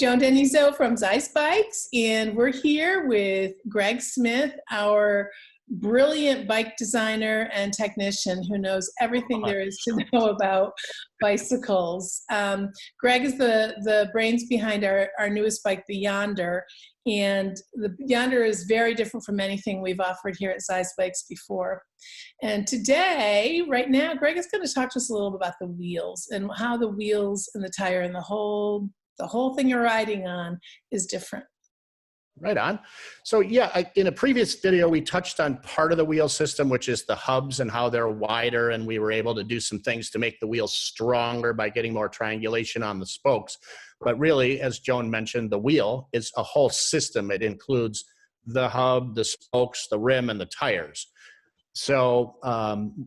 Joan Denizo from Zize Bikes, and we're here with Greg Smith, our brilliant bike designer and technician who knows everything there is to know about bicycles. Greg is the brains behind our newest bike, the Yonder, and the Yonder is very different from anything we've offered here at Zize Bikes before. And today, right now, Greg is going to talk to us a little bit about the wheels and how the wheels and the tire and the whole thing you're riding on is different. Right on. So yeah, in a previous video, we touched on part of the wheel system, which is the hubs and how they're wider. And we were able to do some things to make the wheels stronger by getting more triangulation on the spokes. But really, as Joan mentioned, the wheel is a whole system. It includes the hub, the spokes, the rim, and the tires. So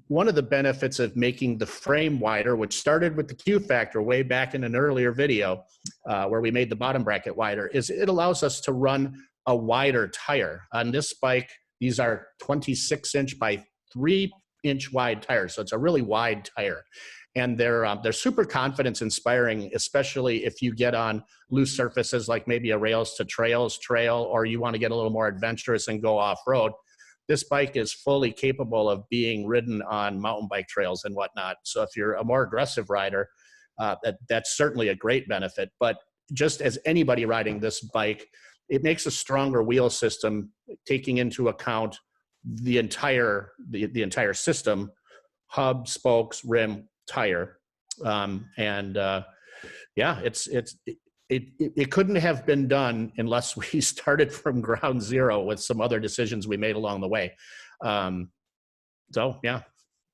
one of the benefits of making the frame wider, which started with the Q factor way back in an earlier video where we made the bottom bracket wider, is it allows us to run a wider tire. On this bike, these are 26-inch by 3-inch wide tires. So it's a really wide tire. And they're super confidence inspiring, especially if you get on loose surfaces like maybe a rails to trails trail, or you want to get a little more adventurous and go off-road. This bike is fully capable of being ridden on mountain bike trails and whatnot. So if you're a more aggressive rider, that's certainly a great benefit. But just as anybody riding this bike, it makes a stronger wheel system, taking into account the entire system: hub, spokes, rim, tire, yeah, it couldn't have been done unless we started from ground zero with some other decisions we made along the way. So yeah.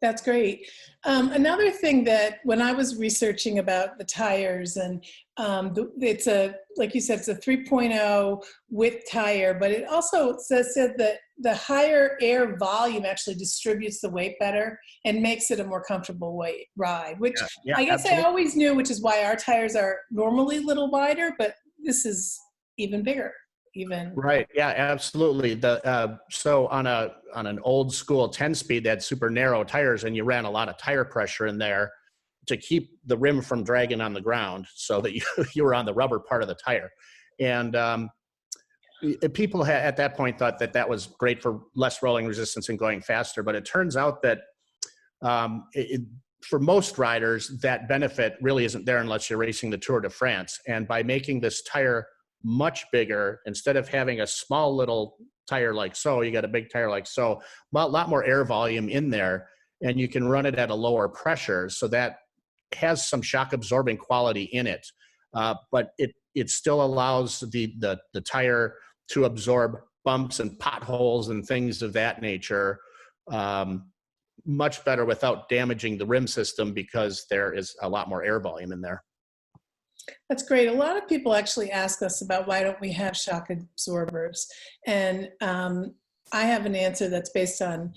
That's great. Another thing that when I was researching about the tires, and it's like you said, it's a 3.0 width tire, but it also said that the higher air volume actually distributes the weight better and makes it a more comfortable ride, which I guess absolutely. I always knew, which is why our tires are normally a little wider, but this is even bigger. Right. Yeah, absolutely. So on an old school 10-speed, they had super narrow tires, and you ran a lot of tire pressure in there to keep the rim from dragging on the ground, so that you were on the rubber part of the tire. And people at that point thought that was great for less rolling resistance and going faster. But it turns out that for most riders, that benefit really isn't there unless you're racing the Tour de France. And by making this tire much bigger, instead of having a small little tire like so, you got a big tire like so, a lot more air volume in there, and you can run it at a lower pressure, so that has some shock absorbing quality in it, but it still allows the tire to absorb bumps and potholes and things of that nature much better without damaging the rim system, because there is a lot more air volume in there. That's great. A lot of people actually ask us about why don't we have shock absorbers, and I have an answer that's based on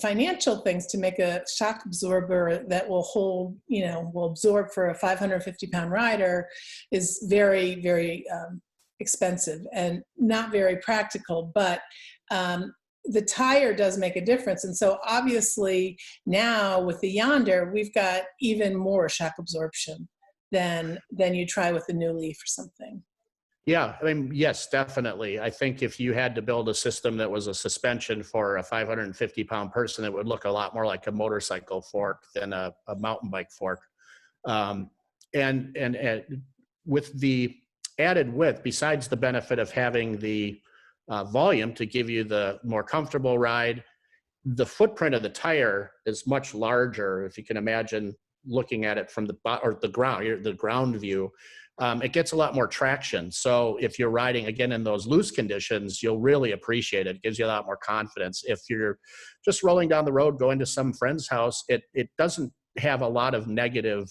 financial things. To make a shock absorber that will hold, will absorb for a 550-pound rider is very, very expensive and not very practical, but the tire does make a difference. And so obviously now with the Yonder, we've got even more shock absorption than you try with the new Leaf or something. Yeah, I mean, yes, definitely. I think if you had to build a system that was a suspension for a 550-pound person, it would look a lot more like a motorcycle fork than a mountain bike fork. And with the added width, besides the benefit of having the volume to give you the more comfortable ride, the footprint of the tire is much larger. If you can imagine looking at it from the ground view, it gets a lot more traction. So if you're riding again in those loose conditions, you'll really appreciate it. It gives you a lot more confidence. If you're just rolling down the road, going to some friend's house, it doesn't have a lot of negative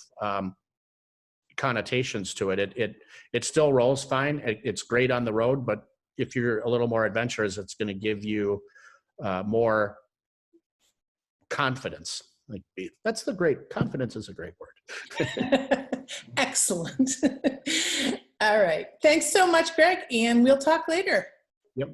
connotations to it. It still rolls fine. It's great on the road, but if you're a little more adventurous, it's going to give you more confidence. Confidence is a great word. Excellent. All right. Thanks so much, Greg, and we'll talk later. Yep.